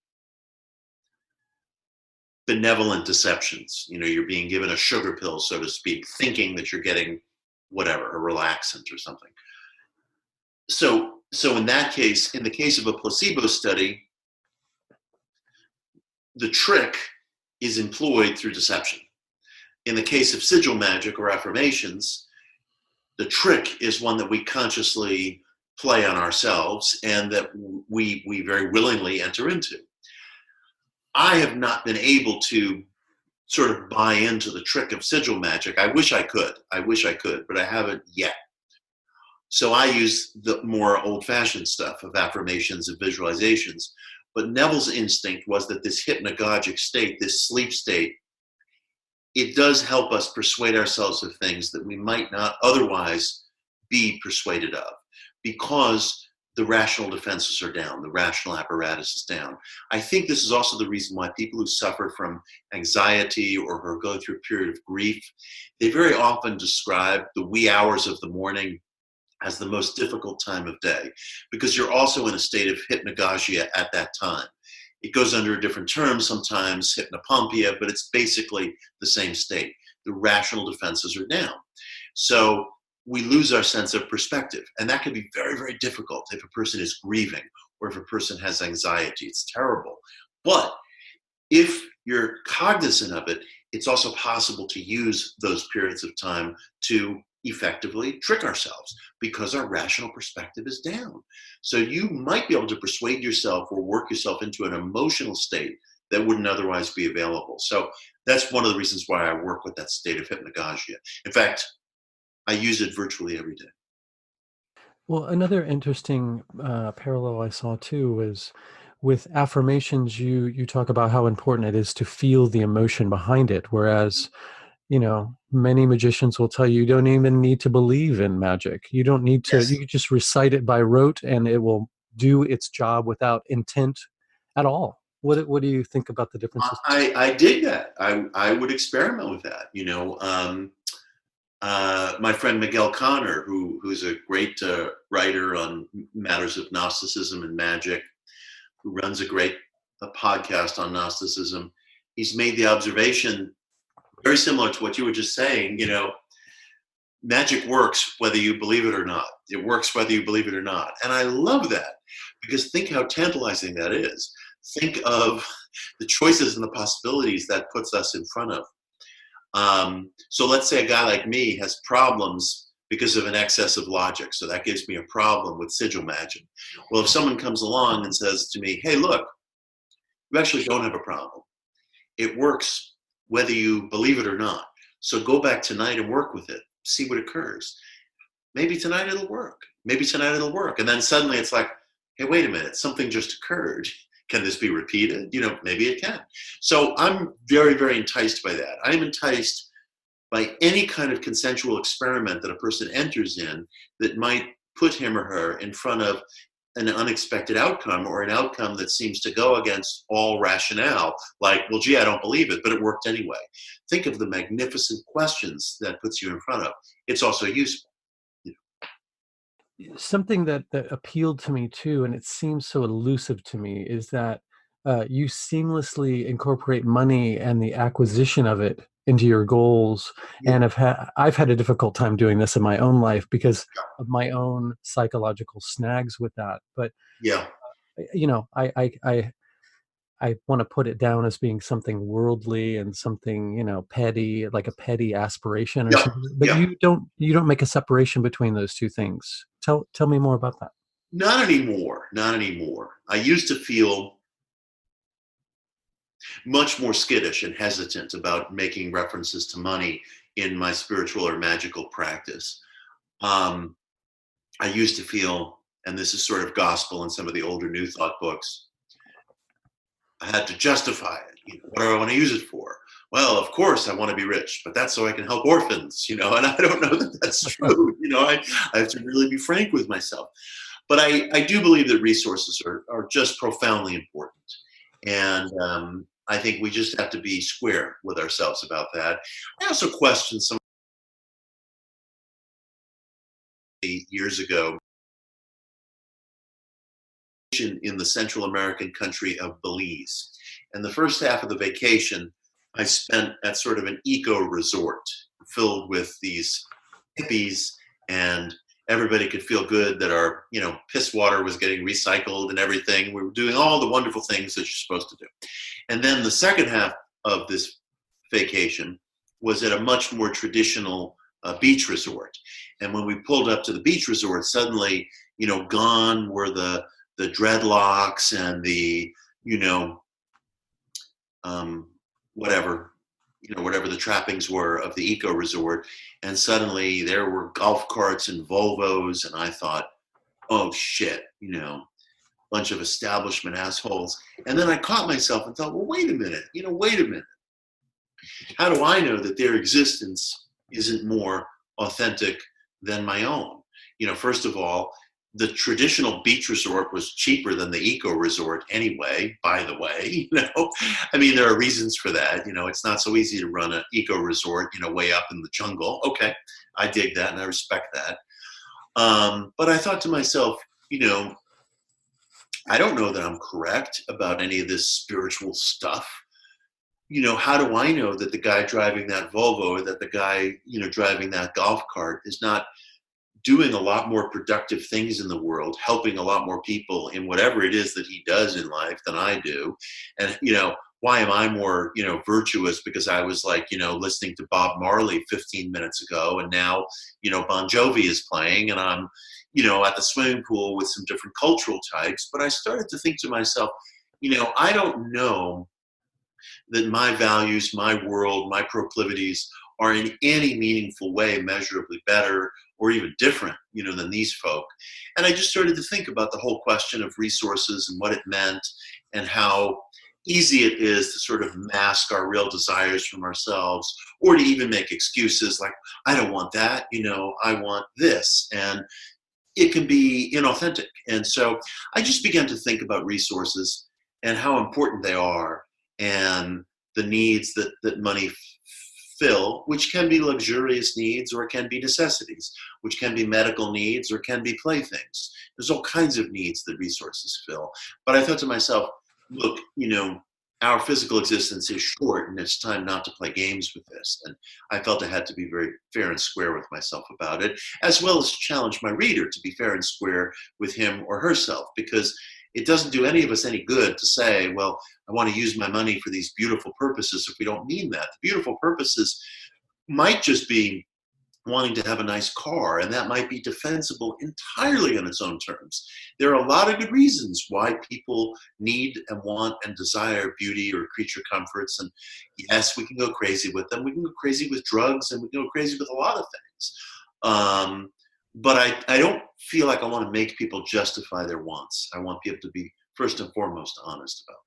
benevolent deceptions. You're being given a sugar pill, so to speak, thinking that you're getting whatever, a relaxant or something. So in that case, in the case of a placebo study, the trick is employed through deception. In the case of sigil magic or affirmations, the trick is one that we consciously play on ourselves and that we very willingly enter into. I have not been able to sort of buy into the trick of sigil magic. I wish I could, but I haven't yet. So I use the more old-fashioned stuff of affirmations and visualizations. But Neville's instinct was that this hypnagogic state, this sleep state, it does help us persuade ourselves of things that we might not otherwise be persuaded of, because the rational defenses are down, the rational apparatus is down. I think this is also the reason why people who suffer from anxiety or who go through a period of grief, they very often describe the wee hours of the morning as the most difficult time of day, because you're also in a state of hypnagogia at that time. It goes under a different term, sometimes hypnopompia, but it's basically the same state. The rational defenses are down. So we lose our sense of perspective. And that can be very, very difficult if a person is grieving or if a person has anxiety. It's terrible. But if you're cognizant of it, it's also possible to use those periods of time to effectively trick ourselves because our rational perspective is down. So you might be able to persuade yourself or work yourself into an emotional state that wouldn't otherwise be available. So that's one of the reasons why I work with that state of hypnagogia. In fact, I use it virtually every day. Well, another interesting parallel I saw too was with affirmations. You talk about how important it is to feel the emotion behind it, whereas many magicians will tell you you don't even need to believe in magic. You don't need to. You Yes, can just recite it by rote, and it will do its job without intent at all. What do you think about the differences? I dig that. I would experiment with that. My friend Miguel Conner, who's a great writer on matters of Gnosticism and magic, who runs a podcast on Gnosticism, he's made the observation very similar to what you were just saying. Magic works whether you believe it or not. It works whether you believe it or not. And I love that, because think how tantalizing that is. Think of the choices and the possibilities that puts us in front of. So let's say a guy like me has problems because of an excess of logic. So that gives me a problem with sigil magic. Well, if someone comes along and says to me, hey, look, you actually don't have a problem. It works whether you believe it or not. So go back tonight and work with it. See what occurs. Maybe tonight it'll work. Maybe tonight it'll work. And then suddenly it's like, hey, wait a minute, something just occurred. Can this be repeated? Maybe it can. So I'm very, very enticed by that. I'm enticed by any kind of consensual experiment that a person enters in that might put him or her in front of an unexpected outcome, or an outcome that seems to go against all rationale, like, well, gee, I don't believe it, but it worked anyway. Think of the magnificent questions that puts you in front of. It's also useful. Something that appealed to me too, and it seems so elusive to me, is that you seamlessly incorporate money and the acquisition of it into your goals. Yeah, And I've had a difficult time doing this in my own life because of my own psychological snags with that. But yeah, I I want to put it down as being something worldly and something, petty, like a petty aspiration or Yeah, something. But yeah. you don't make a separation between those two things. Tell me more about that. Not anymore. Not anymore. I used to feel much more skittish and hesitant about making references to money in my spiritual or magical practice. Um, I used to feel, and this is sort of gospel in some of the older New Thought books, I had to justify it. What do I want to use it for? Well, of course, I want to be rich, but that's so I can help orphans, and I don't know that that's true. I have to really be frank with myself. But I do believe that resources are just profoundly important. And I think we just have to be square with ourselves about that. I also question some years ago in the Central American country of Belize. And the first half of the vacation, I spent at sort of an eco resort filled with these hippies, and everybody could feel good that our piss water was getting recycled and everything. We were doing all the wonderful things that you're supposed to do. And then the second half of this vacation was at a much more traditional beach resort. And when we pulled up to the beach resort, suddenly, gone were the dreadlocks and the, you know, whatever, whatever the trappings were of the eco resort. And suddenly there were golf carts and Volvos. And I thought, oh shit, bunch of establishment assholes. And then I caught myself and thought, well, wait a minute, wait a minute. How do I know that their existence isn't more authentic than my own? First of all, the traditional beach resort was cheaper than the eco resort anyway, by the way. I mean, there are reasons for that. It's not so easy to run an eco resort, way up in the jungle. Okay, I dig that and I respect that. But I thought to myself, I don't know that I'm correct about any of this spiritual stuff. How do I know that the guy driving that Volvo or that the guy, driving that golf cart is not doing a lot more productive things in the world, helping a lot more people in whatever it is that he does in life than I do? And, why am I more, virtuous because I was like, listening to Bob Marley 15 minutes ago and now, Bon Jovi is playing and I'm, at the swimming pool with some different cultural types. But I started to think to myself, I don't know that my values, my world, my proclivities are in any meaningful way measurably better or even different, than these folk. And I just started to think about the whole question of resources and what it meant and how easy it is to sort of mask our real desires from ourselves or to even make excuses like, I don't want that, I want this. And it can be inauthentic. And so I just began to think about resources and how important they are and the needs that money fill, which can be luxurious needs or can be necessities, which can be medical needs or can be playthings. There's all kinds of needs that resources fill. But I thought to myself, look, our physical existence is short and it's time not to play games with this. And I felt I had to be very fair and square with myself about it, as well as challenge my reader to be fair and square with him or herself, because it doesn't do any of us any good to say, well, I want to use my money for these beautiful purposes if we don't mean that. The beautiful purposes might just be wanting to have a nice car, and that might be defensible entirely on its own terms. There are a lot of good reasons why people need and want and desire beauty or creature comforts. And yes, we can go crazy with them. We can go crazy with drugs and we can go crazy with a lot of things. But I don't feel like I want to make people justify their wants. I want people to be first and foremost honest about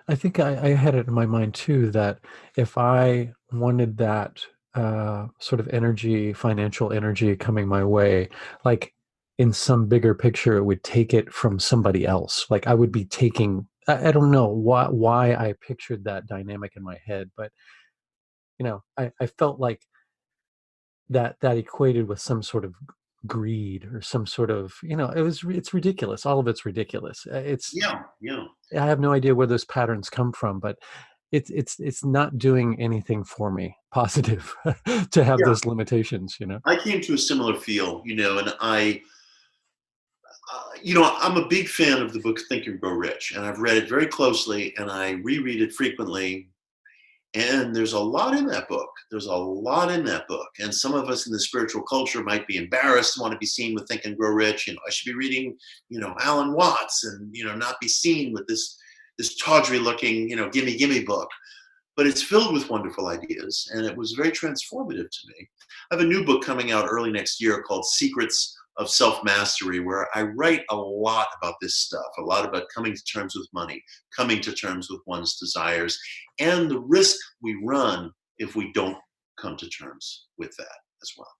I think I had it in my mind too that if I wanted that sort of energy, financial energy coming my way, like in some bigger picture, it would take it from somebody else. Like I would be taking, I don't know why I pictured that dynamic in my head, but I felt like that equated with some sort of greed or some sort of, it's ridiculous. All of it's ridiculous. it. Yeah, yeah. I have no idea where those patterns come from, but it's not doing anything for me positive to have Yeah. those limitations. I came to a similar feel, and I'm a big fan of the book Think and Grow Rich, and I've read it very closely, and I reread it frequently. And there's a lot in that book. There's a lot in that book. And some of us in the spiritual culture might be embarrassed, want to be seen with Think and Grow Rich. I should be reading, Alan Watts, and not be seen with this tawdry looking, gimme book. But it's filled with wonderful ideas, and it was very transformative to me. I have a new book coming out early next year called Secrets of Self-Mastery, where I write a lot about this stuff, a lot about coming to terms with money, coming to terms with one's desires, and the risk we run if we don't come to terms with that as well.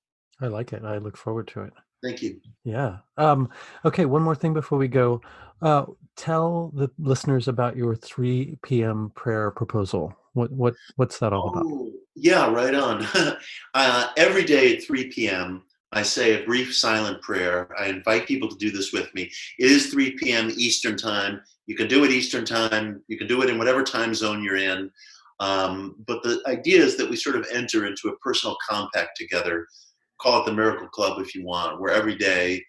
I like it. I look forward to it. Thank you. Yeah. Okay, one more thing before we go. Tell the listeners about your 3 p.m. prayer proposal. What's that all about? Oh, yeah, right on. Every day at 3 p.m., I say a brief silent prayer. I invite people to do this with me. It is 3 p.m. Eastern time. You can do it Eastern time. You can do it in whatever time zone you're in. But the idea is that we sort of enter into a personal compact together. Call it the Miracle Club if you want, where every day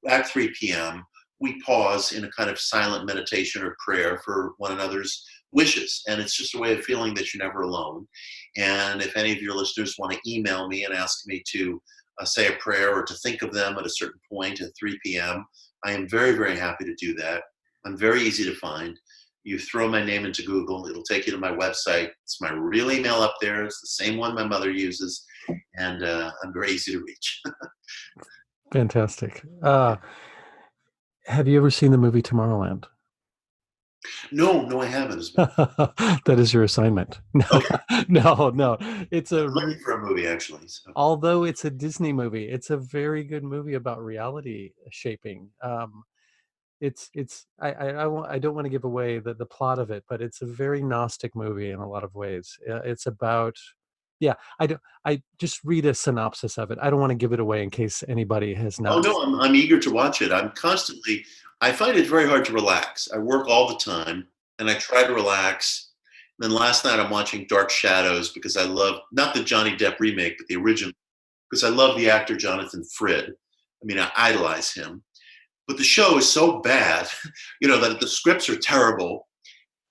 at 3 p.m., we pause in a kind of silent meditation or prayer for one another's wishes. And it's just a way of feeling that you're never alone. And if any of your listeners want to email me and ask me to say a prayer or to think of them at a certain point at 3 p.m., I am very, very happy to do that. I'm very easy to find. You throw my name into Google, it'll take you to my website. It's my real email up there. It's the same one my mother uses, and I'm very easy to reach. Fantastic. Have you ever seen the movie Tomorrowland? No, I haven't. That is your assignment. Okay. No. It's I'm looking for a movie, actually. So. Although it's a Disney movie, it's a very good movie about reality shaping. I don't want to give away the plot of it, but it's a very Gnostic movie in a lot of ways. It's about, yeah, I just read a synopsis of it. I don't want to give it away in case anybody has not. Oh no, I'm eager to watch it. I find it very hard to relax. I work all the time, and I try to relax. And then last night I'm watching Dark Shadows because I love, not the Johnny Depp remake, but the original, because I love the actor Jonathan Frid. I mean, I idolize him. But the show is so bad, that the scripts are terrible.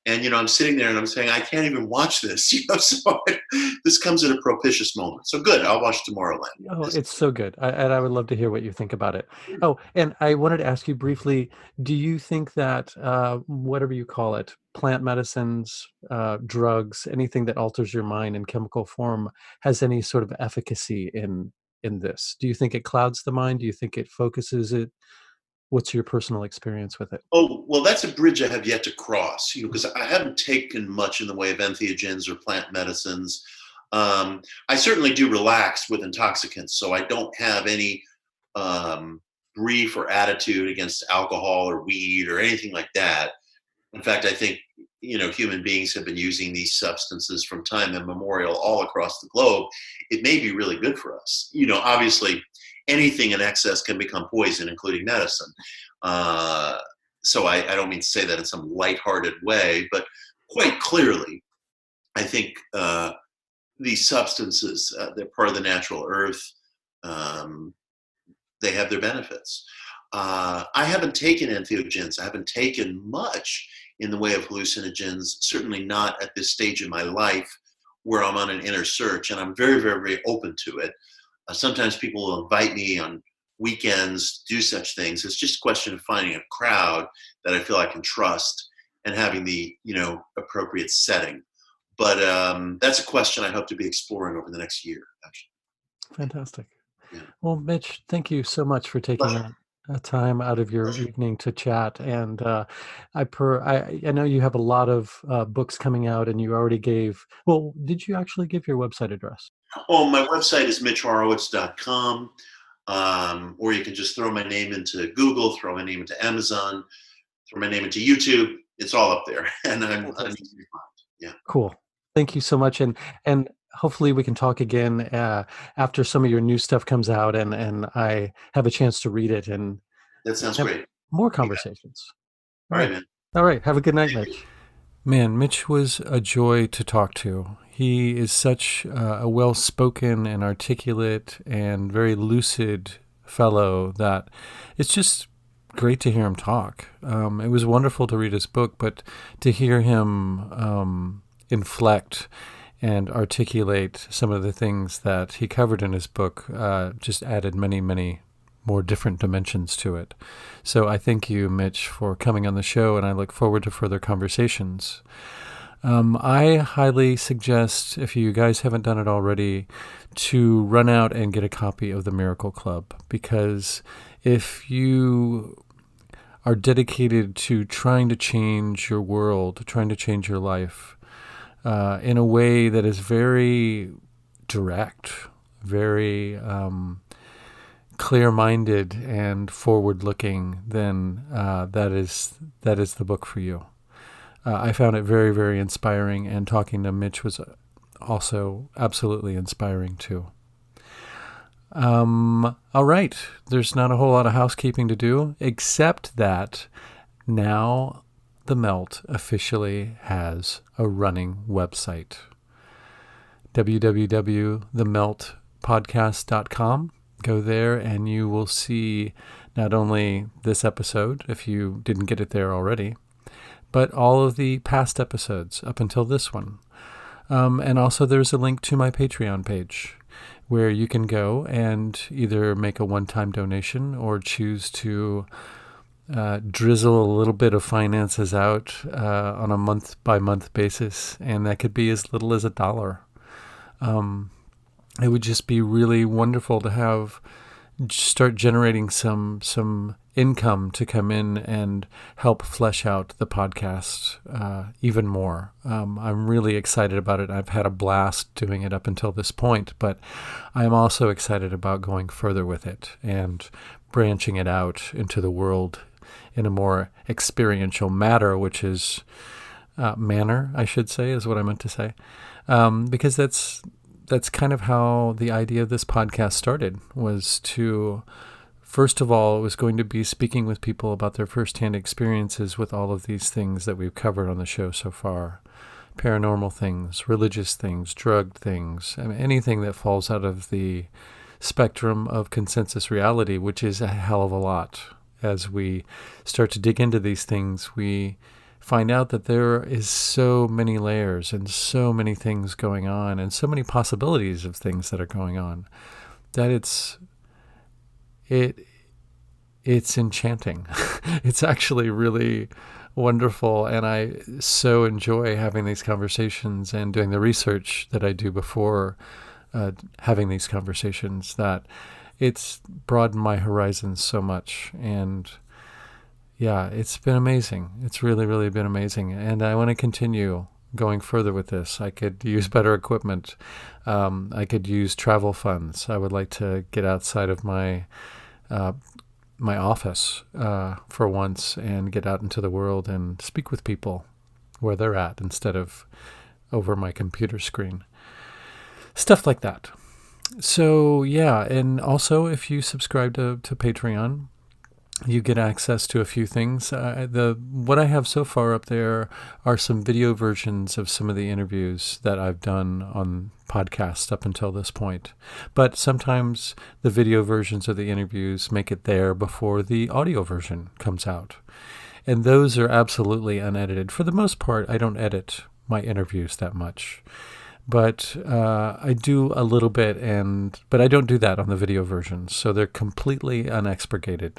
And, I'm sitting there and I'm saying, I can't even watch this, so this comes at a propitious moment. So good, I'll watch Tomorrowland. Oh, it's so good. And I would love to hear what you think about it. Oh, and I wanted to ask you briefly, do you think that, whatever you call it, plant medicines, drugs, anything that alters your mind in chemical form has any sort of efficacy in this? Do you think it clouds the mind? Do you think it focuses it? What's your personal experience with it? Oh, well, that's a bridge I have yet to cross, because I haven't taken much in the way of entheogens or plant medicines. I certainly do relax with intoxicants, so I don't have any brief or attitude against alcohol or weed or anything like that. In fact, I think, human beings have been using these substances from time immemorial all across the globe. It may be really good for us. Obviously, anything in excess can become poison, including medicine. So I don't mean to say that in some lighthearted way, but quite clearly, I think these substances, they're part of the natural earth. They have their benefits. I haven't taken entheogens. I haven't taken much in the way of hallucinogens, certainly not at this stage in my life where I'm on an inner search, and I'm very, very, very open to it. Sometimes people will invite me on weekends to do such things. It's just a question of finding a crowd that I feel I can trust and having the appropriate setting. But that's a question I hope to be exploring over the next year, actually. Fantastic. Yeah. Well, Mitch, thank you so much for taking a time out of your evening to chat. And I know you have a lot of books coming out, and you already gave. Well, did you actually give your website address? Oh, my website is mitchhorowitz.com, or you can just throw my name into Google, throw my name into Amazon, throw my name into YouTube. It's all up there, and I'm easy to find. Yeah. Cool. Thank you so much, and hopefully we can talk again after some of your new stuff comes out, and I have a chance to read it. And that sounds great. More conversations. All right, man. All right. Have a good night, Mitch. Man, Mitch was a joy to talk to. He is such a well-spoken and articulate and very lucid fellow that it's just great to hear him talk. It was wonderful to read his book, but to hear him inflect and articulate some of the things that he covered in his book just added many, many more different dimensions to it. So I thank you, Mitch, for coming on the show, and I look forward to further conversations. I highly suggest, if you guys haven't done it already, to run out and get a copy of The Miracle Club, because if you are dedicated to trying to change your world, trying to change your life in a way that is very direct, very clear-minded and forward-looking, then that is the book for you. I found it very, very inspiring, and talking to Mitch was also absolutely inspiring too. All right, there's not a whole lot of housekeeping to do, except that now The Melt officially has a running website. www.themeltpodcast.com. Go there and you will see not only this episode, if you didn't get it there already, but all of the past episodes up until this one. And also there's a link to my Patreon page where you can go and either make a one-time donation or choose to drizzle a little bit of finances out on a month-by-month basis, and that could be as little as $1. It would just be really wonderful to start generating some income to come in and help flesh out the podcast even more. I'm really excited about it. I've had a blast doing it up until this point, but I'm also excited about going further with it and branching it out into the world in a more experiential manner, which is manner, I should say, is what I meant to say, because that's kind of how the idea of this podcast started, was to, first of all, it was going to be speaking with people about their firsthand experiences with all of these things that we've covered on the show so far. Paranormal things, religious things, drug things, anything that falls out of the spectrum of consensus reality, which is a hell of a lot. As we start to dig into these things, we find out that there is so many layers and so many things going on and so many possibilities of things that are going on that it's enchanting. It's actually really wonderful, and I so enjoy having these conversations and doing the research that I do before having these conversations, that it's broadened my horizons so much. And yeah, it's been amazing. It's really, really been amazing. And I want to continue going further with this. I could use better equipment. I could use travel funds. I would like to get outside of my office for once and get out into the world and speak with people where they're at instead of over my computer screen. Stuff like that. So yeah, and also if you subscribe to Patreon, you get access to a few things. What I have so far up there are some video versions of some of the interviews that I've done on podcasts up until this point. But sometimes the video versions of the interviews make it there before the audio version comes out. And those are absolutely unedited. For the most part, I don't edit my interviews that much. But I do a little bit, but I don't do that on the video versions. So they're completely unexpurgated.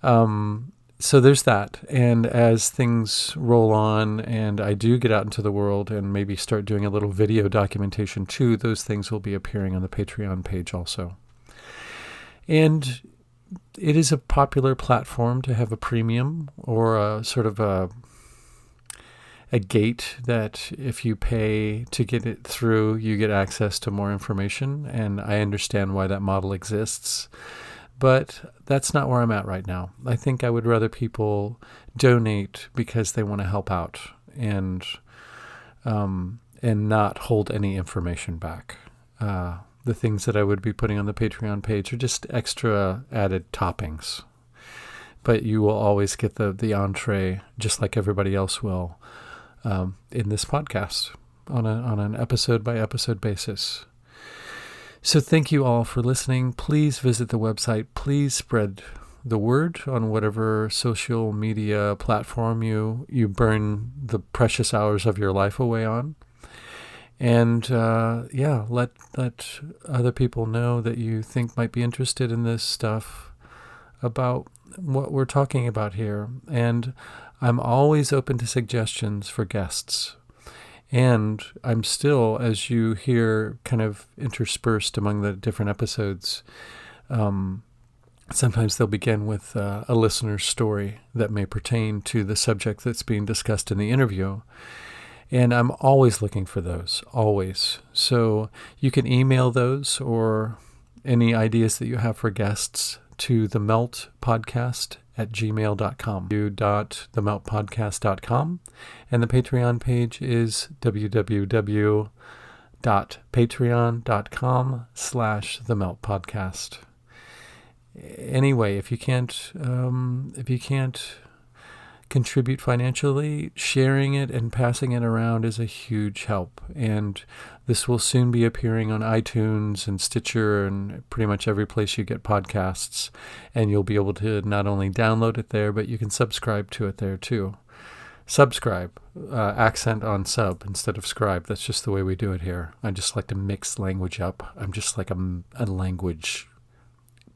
So there's that. And as things roll on and I do get out into the world and maybe start doing a little video documentation too, those things will be appearing on the Patreon page also. And it is a popular platform to have a premium or a sort of a gate that if you pay to get it through, you get access to more information. And I understand why that model exists. But that's not where I'm at right now. I think I would rather people donate because they want to help out and not hold any information back. The things that I would be putting on the Patreon page are just extra added toppings. But you will always get the entree, just like everybody else will, in this podcast on an episode by episode basis. So thank you all for listening. Please visit the website. Please spread the word on whatever social media platform you burn the precious hours of your life away on. And let other people know that you think might be interested in this stuff about what we're talking about here. And I'm always open to suggestions for guests. And I'm still, as you hear kind of interspersed among the different episodes, sometimes they'll begin with a listener's story that may pertain to the subject that's being discussed in the interview. And I'm always looking for those, always. So you can email those or any ideas that you have for guests to themeltpodcast@gmail.com, themeltpodcast.com. And the Patreon page is www.patreon.com/themeltpodcast. Anyway, if you can't contribute financially, sharing it and passing it around is a huge help. And this will soon be appearing on iTunes and Stitcher and pretty much every place you get podcasts. And you'll be able to not only download it there, but you can subscribe to it there too. Subscribe, accent on sub instead of scribe. That's just the way we do it here. I just like to mix language up. I'm just like a language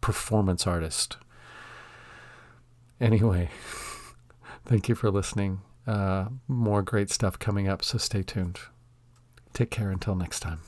performance artist. Anyway, thank you for listening. More great stuff coming up, so stay tuned. Take care until next time.